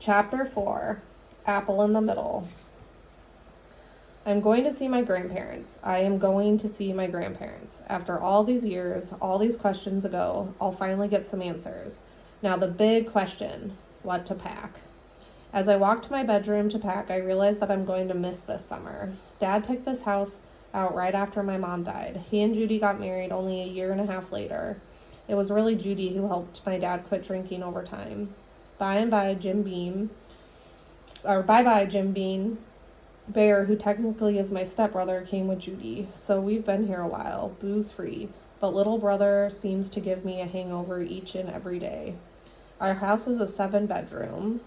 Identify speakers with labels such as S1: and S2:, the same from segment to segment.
S1: Chapter 4, Apple in the Middle. I'm going to see my grandparents. I am going to see my grandparents. After all these years, all these questions ago, I'll finally get some answers. Now the big question, what to pack? As I walked to my bedroom to pack, I realized that I'm going to miss this summer. Dad picked this house out right after my mom died. He and Judy got married only a year and a half later. It was really Judy who helped my dad quit drinking over time. Bye-bye, Jim Beam, Bear, who technically is my stepbrother, came with Judy, so we've been here a while, booze-free, but little brother seems to give me a hangover each and every day. Our house is a 7-bedroom,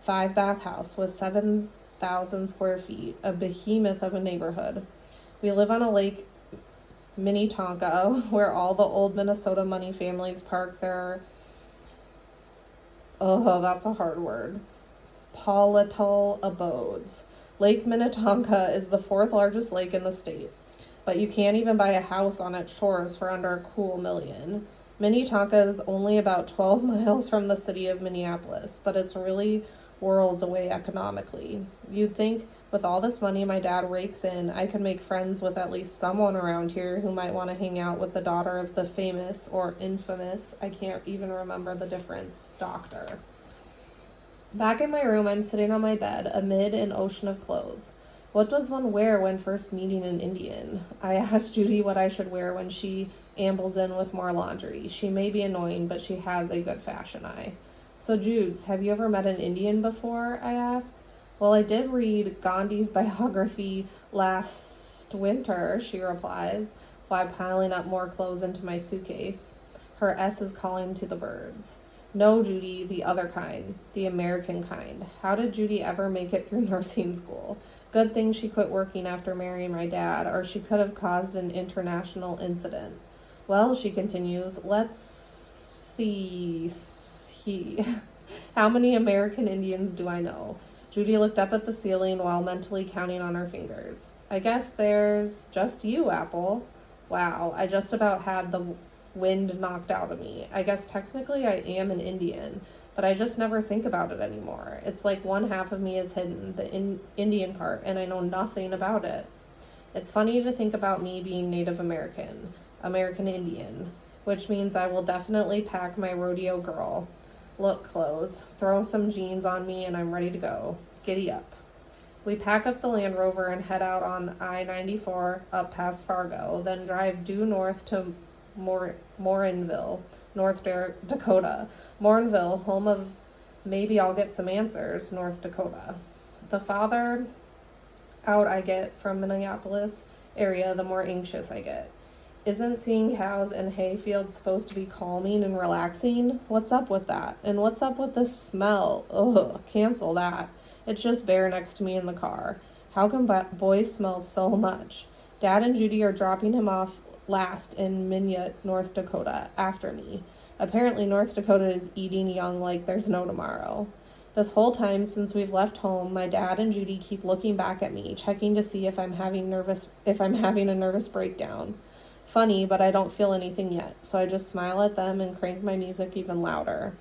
S1: 5-bath house with 7,000 square feet, a behemoth of a neighborhood. We live on a lake, Minnetonka, where all the old Minnesota money families park their, that's a hard word, palatal abodes. Lake Minnetonka is the 4th largest lake in the state, but you can't even buy a house on its shores for under a cool $1 million. Minnetonka is only about 12 miles from the city of Minneapolis, but it's really worlds away economically. You'd think with all this money my dad rakes in, I could make friends with at least someone around here who might want to hang out with the daughter of the famous or infamous, I can't even remember the difference, doctor. Back in my room, I'm sitting on my bed amid an ocean of clothes. What does one wear when first meeting an Indian? I asked Judy what I should wear when she ambles in with more laundry. She may be annoying, but she has a good fashion eye. So, Judes, have you ever met an Indian before? I asked. Well, I did read Gandhi's biography last winter, she replies, while piling up more clothes into my suitcase. Her S is calling to the birds. No, Judy, the other kind, the American kind. How did Judy ever make it through nursing school? Good thing she quit working after marrying my dad, or she could have caused an international incident. Well, she continues, let's see. How many American Indians do I know? Judy looked up at the ceiling while mentally counting on her fingers. I guess there's just you, Apple. Wow, I just about had the wind knocked out of me. I guess technically I am an Indian, but I just never think about it anymore. It's like one half of me is hidden, the Indian part, and I know nothing about it. It's funny to think about me being Native American, American Indian, which means I will definitely pack my rodeo girl look clothes, throw some jeans on me, and I'm ready to go. Giddy up. We pack up the Land Rover and head out on I-94 up past Fargo, then drive due north to Morinville, North Dakota. Morinville, home of maybe I'll get some answers, North Dakota. The farther out I get from Minneapolis area, the more anxious I get. Isn't seeing cows and hay fields supposed to be calming and relaxing? What's up with that? And what's up with the smell? Ugh, cancel that. It's just Bear next to me in the car. How can boys smell so much? Dad and Judy are dropping him off last in Minot, North Dakota, after me. Apparently North Dakota is eating young like there's no tomorrow. This whole time since we've left home, my dad and Judy keep looking back at me, checking to see if I'm having a nervous breakdown. Funny, but I don't feel anything yet, so I just smile at them and crank my music even louder.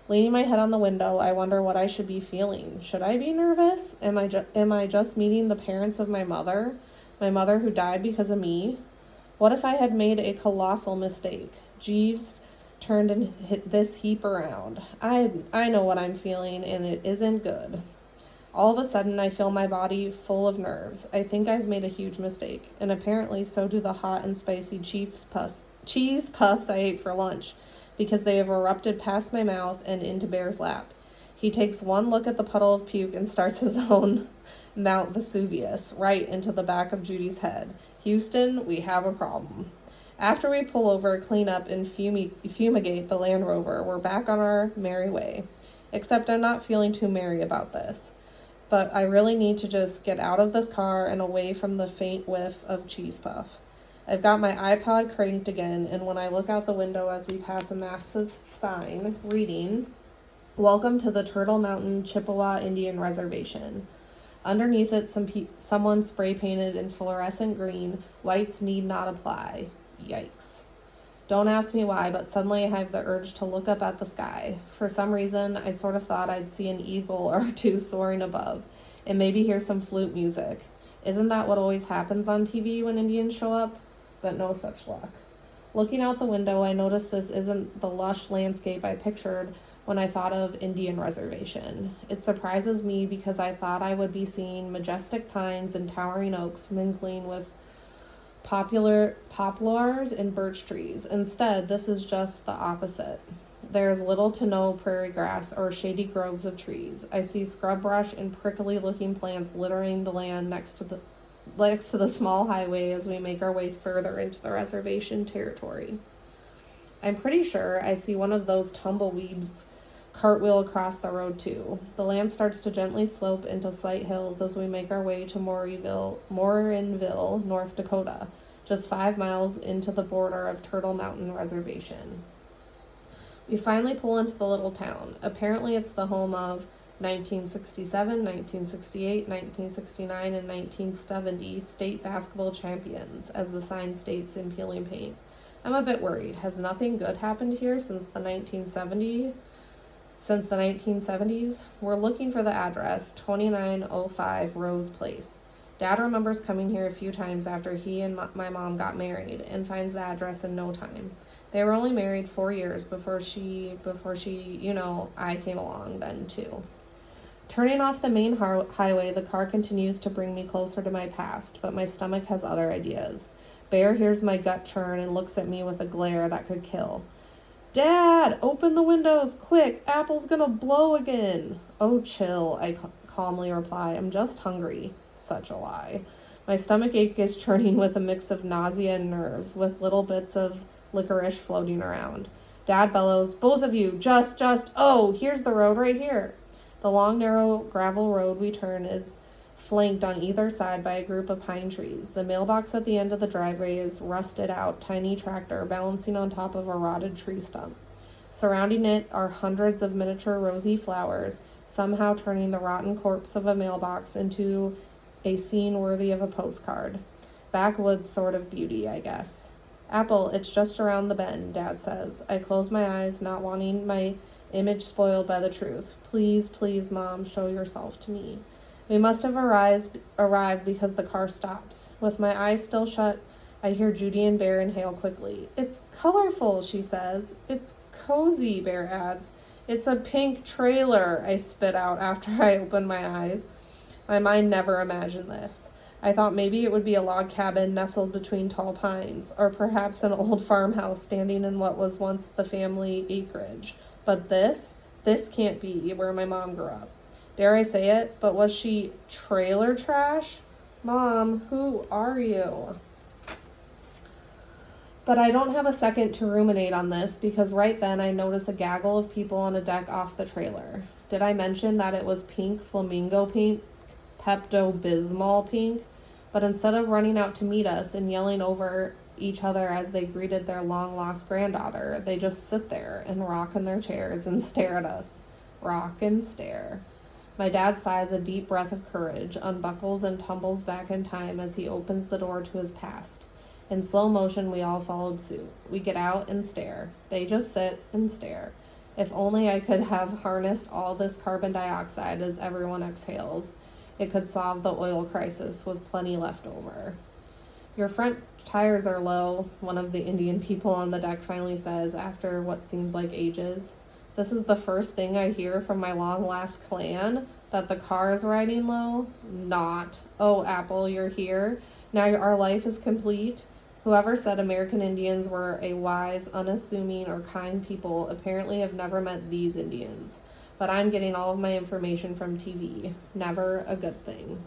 S1: Leaning my head on the window, I wonder what I should be feeling. Should I be nervous? Am I just meeting the parents of my mother who died because of me? What if I had made a colossal mistake? Jeeves turned and hit this heap around. I know what I'm feeling, and it isn't good. All of a sudden, I feel my body full of nerves. I think I've made a huge mistake, and apparently so do the hot and spicy cheese puffs I ate for lunch, because they have erupted past my mouth and into Bear's lap. He takes one look at the puddle of puke and starts his own Mount Vesuvius right into the back of Judy's head. Houston, we have a problem. After we pull over, clean up, and fumigate the Land Rover, we're back on our merry way. Except I'm not feeling too merry about this. But I really need to just get out of this car and away from the faint whiff of cheese puff. I've got my iPod cranked again, and when I look out the window as we pass a massive sign reading, "Welcome to the Turtle Mountain Chippewa Indian Reservation." Underneath it, someone spray painted in fluorescent green, "Whites need not apply." Yikes. Don't ask me why, but suddenly I have the urge to look up at the sky. For some reason, I sort of thought I'd see an eagle or two soaring above, and maybe hear some flute music. Isn't that what always happens on TV when Indians show up? But no such luck. Looking out the window, I notice this isn't the lush landscape I pictured when I thought of Indian reservation. It surprises me because I thought I would be seeing majestic pines and towering oaks mingling with poplars and birch trees. Instead, this is just the opposite. There is little to no prairie grass or shady groves of trees. I see scrub brush and prickly looking plants littering the land next to the small highway as we make our way further into the reservation territory. I'm pretty sure I see one of those tumbleweeds cartwheel across the road too. The land starts to gently slope into slight hills as we make our way to Morinville, North Dakota, just 5 miles into the border of Turtle Mountain Reservation. We finally pull into the little town. Apparently it's the home of 1967, 1968, 1969, and 1970 state basketball champions, as the sign states in peeling paint. I'm a bit worried. Has nothing good happened here since the 1970s? We're looking for the address, 2905 Rose Place. Dad remembers coming here a few times after he and my mom got married and finds the address in no time. They were only married 4 years before she, I came along then too. Turning off the main highway, the car continues to bring me closer to my past, but my stomach has other ideas. Bear hears my gut churn and looks at me with a glare that could kill. Dad, open the windows, quick, Apple's gonna blow again. Oh, chill, I calmly reply. I'm just hungry. Such a lie. My stomach ache is churning with a mix of nausea and nerves, with little bits of licorice floating around. Dad bellows, both of you, oh, here's the road right here. The long, narrow gravel road we turn is flanked on either side by a group of pine trees. The mailbox at the end of the driveway is rusted out tiny tractor balancing on top of a rotted tree stump. Surrounding it are hundreds of miniature rosy flowers, somehow turning the rotten corpse of a mailbox into a scene worthy of a postcard. Backwoods sort of beauty, I guess. Apple, it's just around the bend, Dad says. I close my eyes, not wanting my image spoiled by the truth. Please, please, Mom, show yourself to me. We must have arrived because the car stops. With my eyes still shut, I hear Judy and Bear inhale quickly. It's colorful, she says. It's cozy, Bear adds. It's a pink trailer, I spit out after I opened my eyes. My mind never imagined this. I thought maybe it would be a log cabin nestled between tall pines, or perhaps an old farmhouse standing in what was once the family acreage. But this can't be where my mom grew up. Dare I say it, but was she trailer trash? Mom, who are you? But I don't have a second to ruminate on this because right then I notice a gaggle of people on a deck off the trailer. Did I mention that it was pink flamingo pink, Pepto-Bismol pink? But instead of running out to meet us and yelling over each other as they greeted their long-lost granddaughter, they just sit there and rock in their chairs and stare at us. Rock and stare. My dad sighs a deep breath of courage, unbuckles and tumbles back in time as he opens the door to his past. In slow motion, we all followed suit. We get out and stare. They just sit and stare. If only I could have harnessed all this carbon dioxide as everyone exhales. It could solve the oil crisis with plenty left over. Your front tires are low, one of the Indian people on the deck finally says after what seems like ages. This is the first thing I hear from my long-lost clan, that the car is riding low. Not. Oh, Apple, you're here. Now our life is complete. Whoever said American Indians were a wise, unassuming, or kind people apparently have never met these Indians. But I'm getting all of my information from TV. Never a good thing.